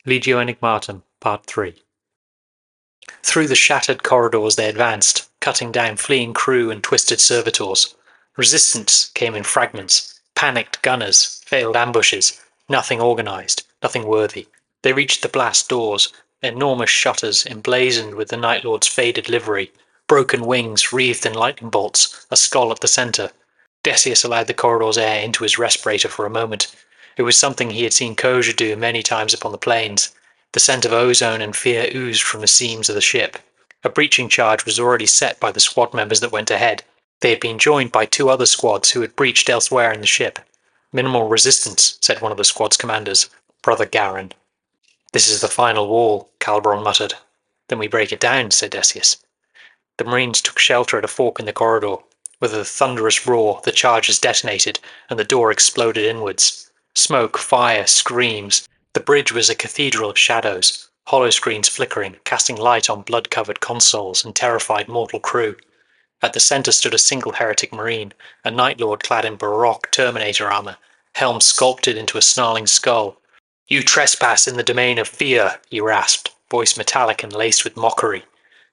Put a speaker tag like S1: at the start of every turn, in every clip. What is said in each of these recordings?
S1: Legio Enigmatum, Part 3. Through the shattered corridors they advanced, cutting down fleeing crew and twisted servitors. Resistance came in fragments, panicked gunners, failed ambushes, nothing organised, nothing worthy. They reached the blast doors, enormous shutters emblazoned with the Night Lord's faded livery, broken wings wreathed in lightning bolts, a skull at the centre. Decius allowed the corridor's air into his respirator for a moment. It was something he had seen Koja do many times upon the plains. The scent of ozone and fear oozed from the seams of the ship. A breaching charge was already set by the squad members that went ahead. They had been joined by 2 other squads who had breached elsewhere in the ship. Minimal resistance, said one of the squad's commanders, Brother Garin. This is the final wall, Calbron muttered. Then we break it down, said Decius. The Marines took shelter at a fork in the corridor. With a thunderous roar, the charges detonated, and the door exploded inwards. Smoke, fire, screams. The bridge was a cathedral of shadows, hollow screens flickering, casting light on blood-covered consoles and terrified mortal crew. At the centre stood a single heretic marine, a Night Lord clad in baroque terminator armour, helm sculpted into a snarling skull. "You trespass in the domain of fear," he rasped, voice metallic and laced with mockery.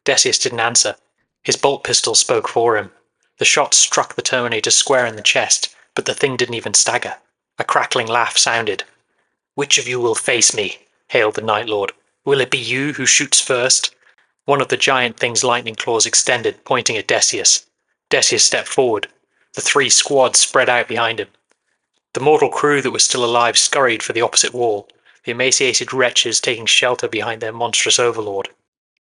S1: Decius didn't answer. His bolt pistol spoke for him. The shot struck the Terminator square in the chest, but the thing didn't even stagger. A crackling laugh sounded. "Which of you will face me?" hailed the Night Lord. "Will it be you who shoots first?" One of the giant thing's lightning claws extended, pointing at Decius. Decius stepped forward. The 3 squads spread out behind him. The mortal crew that was still alive scurried for the opposite wall, the emaciated wretches taking shelter behind their monstrous overlord.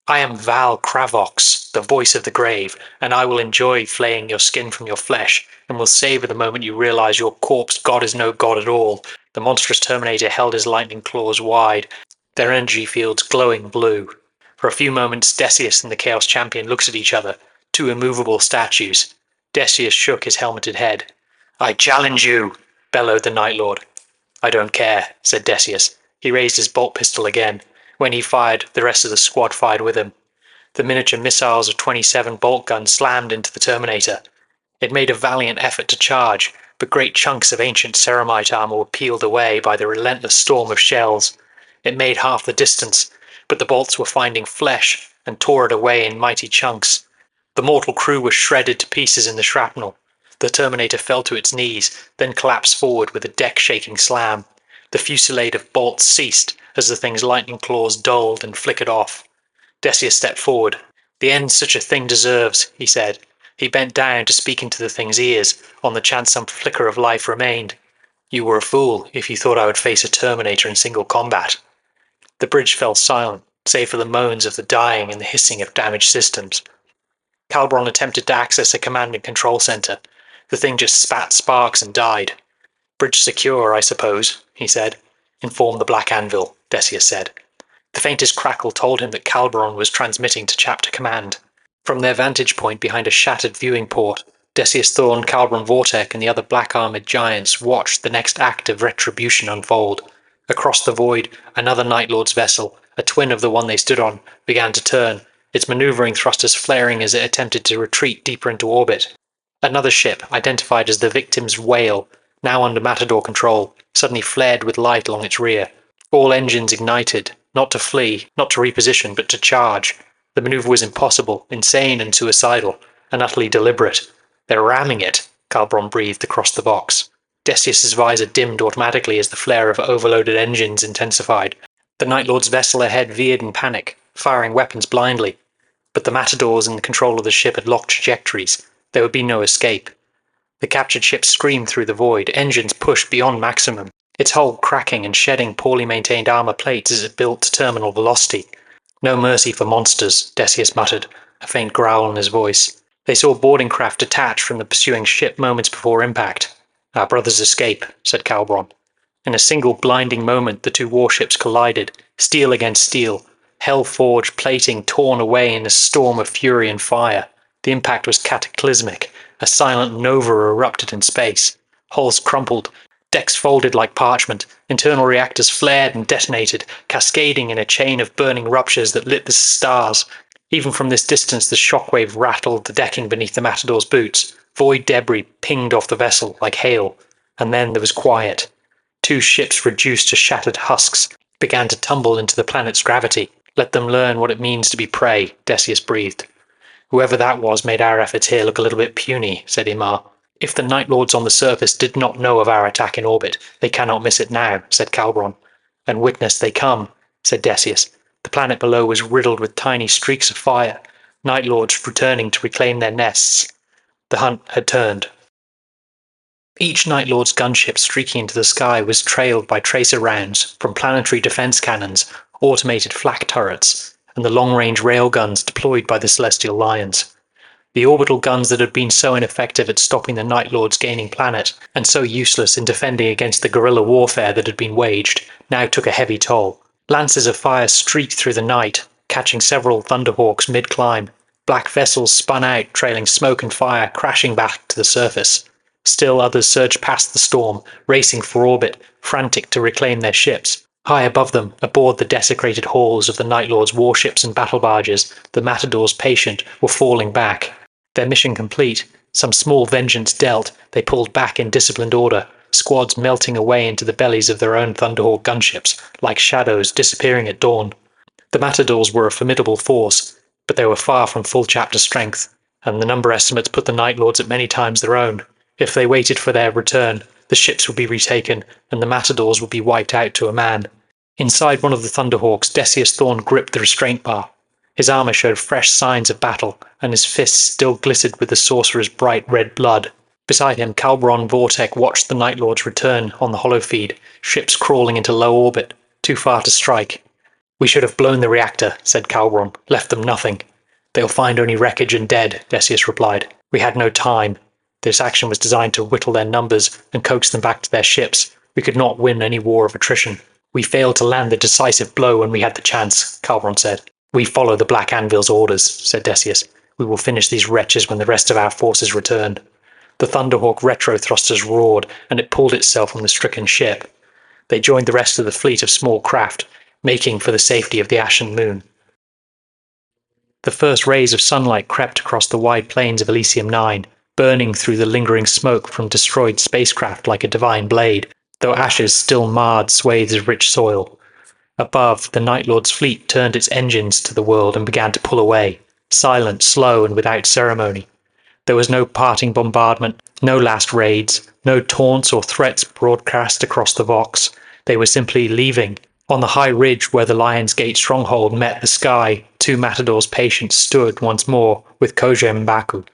S1: "I am Val Cravox, the voice of the grave, and I will enjoy flaying your skin from your flesh, and will savour the moment you realise your corpse god is no god at all." The monstrous Terminator held his lightning claws wide, their energy fields glowing blue. For a few moments, Decius and the Chaos Champion looked at each other, 2 immovable statues. Decius shook his helmeted head. "I challenge you," bellowed the Night Lord. "I don't care," said Decius. He raised his bolt pistol again. When he fired, the rest of the squad fired with him. The miniature missiles of 27 bolt guns slammed into the Terminator. It made a valiant effort to charge, but great chunks of ancient ceramite armor were peeled away by the relentless storm of shells. It made half the distance, but the bolts were finding flesh and tore it away in mighty chunks. The mortal crew was shredded to pieces in the shrapnel. The Terminator fell to its knees, then collapsed forward with a deck-shaking slam. The fusillade of bolts ceased as the thing's lightning claws dulled and flickered off. Decius stepped forward. "The end such a thing deserves," he said. He bent down to speak into the thing's ears, on the chance some flicker of life remained. "You were a fool if you thought I would face a Terminator in single combat." The bridge fell silent, save for the moans of the dying and the hissing of damaged systems. Calbron attempted to access a command and control centre. The thing just spat sparks and died. "Bridge secure, I suppose," he said. "Inform the Black Anvil," Decius said. The faintest crackle told him that Calbron was transmitting to Chapter Command. From their vantage point behind a shattered viewing port, Decius Thorne, Calbron Vortek, and the other black-armoured giants watched the next act of retribution unfold. Across the void, another Night Lord's vessel, a twin of the one they stood on, began to turn, its manoeuvring thrusters flaring as it attempted to retreat deeper into orbit. Another ship, identified as the Victim's Whale, now under Matador control, suddenly flared with light along its rear. All engines ignited, not to flee, not to reposition, but to charge. The maneuver was impossible, insane and suicidal, and utterly deliberate. "They're ramming it," Calbron breathed across the box. Decius's visor dimmed automatically as the flare of overloaded engines intensified. The Night Lord's vessel ahead veered in panic, firing weapons blindly. But the Matadors in control of the ship had locked trajectories. There would be no escape. The captured ship screamed through the void, engines pushed beyond maximum, its hull cracking and shedding poorly maintained armor plates as it built to terminal velocity. "No mercy for monsters," Decius muttered, a faint growl in his voice. They saw boarding craft detach from the pursuing ship moments before impact. "Our brothers escape," said Calbron. In a single blinding moment, the 2 warships collided, steel against steel, hell-forged plating torn away in a storm of fury and fire. The impact was cataclysmic. A silent nova erupted in space. Hulls crumpled, decks folded like parchment, internal reactors flared and detonated, cascading in a chain of burning ruptures that lit the stars. Even from this distance, the shockwave rattled the decking beneath the Matador's boots. Void debris pinged off the vessel like hail. And then there was quiet. 2 ships reduced to shattered husks, began to tumble into the planet's gravity. Let them learn what it means to be prey, Decius breathed. Whoever that was made our efforts here look a little bit puny, said Imar. If the Night Lords on the surface did not know of our attack in orbit, they cannot miss it now, said Calbron. And witness they come, said Decius. The planet below was riddled with tiny streaks of fire, Night Lords returning to reclaim their nests. The hunt had turned. Each Night Lord's gunship streaking into the sky was trailed by tracer rounds from planetary defense cannons, automated flak turrets, and the long-range railguns deployed by the Celestial Lions. The orbital guns that had been so ineffective at stopping the Night Lords gaining planet, and so useless in defending against the guerrilla warfare that had been waged, now took a heavy toll. Lances of fire streaked through the night, catching several Thunderhawks mid-climb. Black vessels spun out, trailing smoke and fire, crashing back to the surface. Still others surged past the storm, racing for orbit, frantic to reclaim their ships. High above them, aboard the desecrated halls of the Night Lord's warships and battle barges, the Matadors patient were falling back. Their mission complete, some small vengeance dealt, they pulled back in disciplined order, squads melting away into the bellies of their own Thunderhawk gunships, like shadows disappearing at dawn. The Matadors were a formidable force, but they were far from full chapter strength, and the number estimates put the Night Lords at many times their own. If they waited for their return, the ships would be retaken, and the Matadors would be wiped out to a man. Inside one of the Thunderhawks, Decius Thorne gripped the restraint bar. His armour showed fresh signs of battle, and his fists still glistened with the sorcerer's bright red blood. Beside him, Calbron Vortek watched the Night Lords return on the holofeed, ships crawling into low orbit, too far to strike. We should have blown the reactor, said Calbron, left them nothing. They'll find only wreckage and dead, Decius replied. We had no time. This action was designed to whittle their numbers and coax them back to their ships. We could not win any war of attrition. We failed to land the decisive blow when we had the chance, Calbron said. We follow the Black Anvil's orders, said Decius. We will finish these wretches when the rest of our forces return. The Thunderhawk retro thrusters roared, and it pulled itself from the stricken ship. They joined the rest of the fleet of small craft, making for the safety of the ashen moon. The first rays of sunlight crept across the wide plains of Elysium 9, burning through the lingering smoke from destroyed spacecraft like a divine blade, though ashes still marred swathes of rich soil. Above, the Night Lord's fleet turned its engines to the world and began to pull away, silent, slow, and without ceremony. There was no parting bombardment, no last raids, no taunts or threats broadcast across the Vox. They were simply leaving. On the high ridge where the Lion's Gate stronghold met the sky, two Matadors patients stood once more with Kojem Mbaku.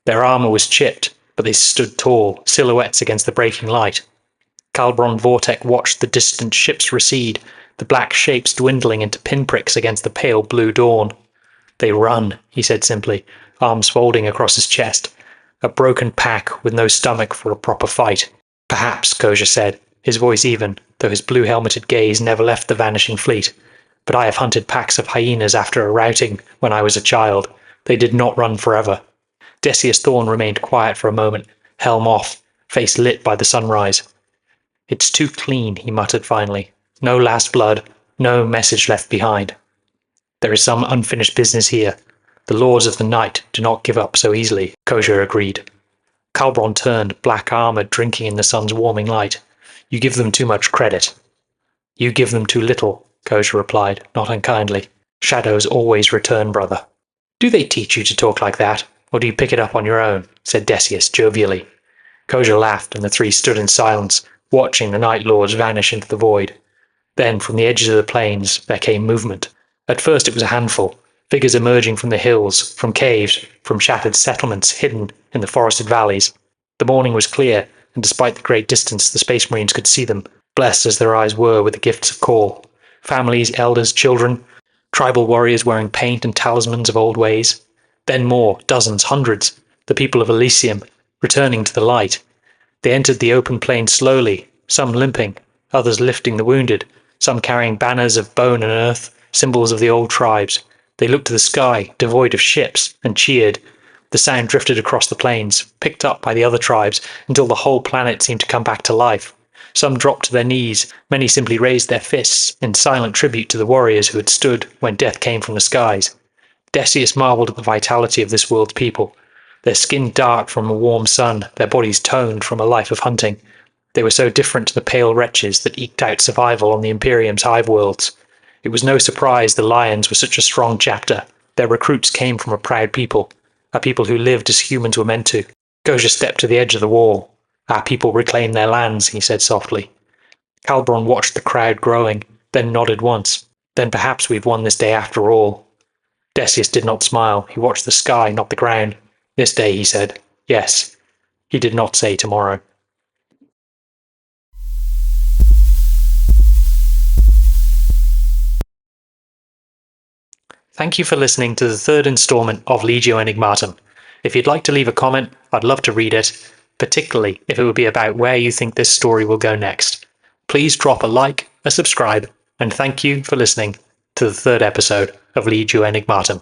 S1: Their armour was chipped, but they stood tall, silhouettes against the breaking light. Calbron Vortek watched the distant ships recede, the black shapes dwindling into pinpricks against the pale blue dawn. They run, he said simply, arms folding across his chest. A broken pack with no stomach for a proper fight. Perhaps, Koja said, his voice even, though his blue-helmeted gaze never left the vanishing fleet. But I have hunted packs of hyenas after a routing when I was a child. They did not run forever. Decius Thorne remained quiet for a moment, helm off, face lit by the sunrise. It's too clean, he muttered finally. No last blood, no message left behind. There is some unfinished business here. The Lords of the Night do not give up so easily, Koja agreed. Calbron turned, black armour drinking in the sun's warming light. You give them too much credit. You give them too little, Koja replied, not unkindly. Shadows always return, brother. Do they teach you to talk like that, or do you pick it up on your own? Said Decius jovially. Koja laughed, and the three stood in silence, watching the Night Lords vanish into the void. Then, from the edges of the plains, there came movement. At first it was a handful, figures emerging from the hills, from caves, from shattered settlements hidden in the forested valleys. The morning was clear, and despite the great distance the Space Marines could see them, blessed as their eyes were with the gifts of call. Families, elders, children, tribal warriors wearing paint and talismans of old ways. Then more, dozens, hundreds, the people of Elysium, returning to the light. They entered the open plain slowly, some limping, others lifting the wounded, some carrying banners of bone and earth, symbols of the old tribes. They looked to the sky, devoid of ships, and cheered. The sound drifted across the plains, picked up by the other tribes, until the whole planet seemed to come back to life. Some dropped to their knees, many simply raised their fists in silent tribute to the warriors who had stood when death came from the skies. Decius marvelled at the vitality of this world's people, their skin dark from a warm sun, their bodies toned from a life of hunting. They were so different to the pale wretches that eked out survival on the Imperium's hive worlds. It was no surprise the Lions were such a strong chapter. Their recruits came from a proud people, a people who lived as humans were meant to. Gosia stepped to the edge of the wall. Our people reclaim their lands, he said softly. Calbron watched the crowd growing, then nodded once. Then perhaps we've won this day after all. Decius did not smile. He watched the sky, not the ground. This day, he said. Yes. He did not say tomorrow. Thank you for listening to the third instalment of Legio Enigmatum. If you'd like to leave a comment, I'd love to read it, particularly if it would be about where you think this story will go next. Please drop a like, a subscribe, and thank you for listening to the third episode of Legio Enigmatum.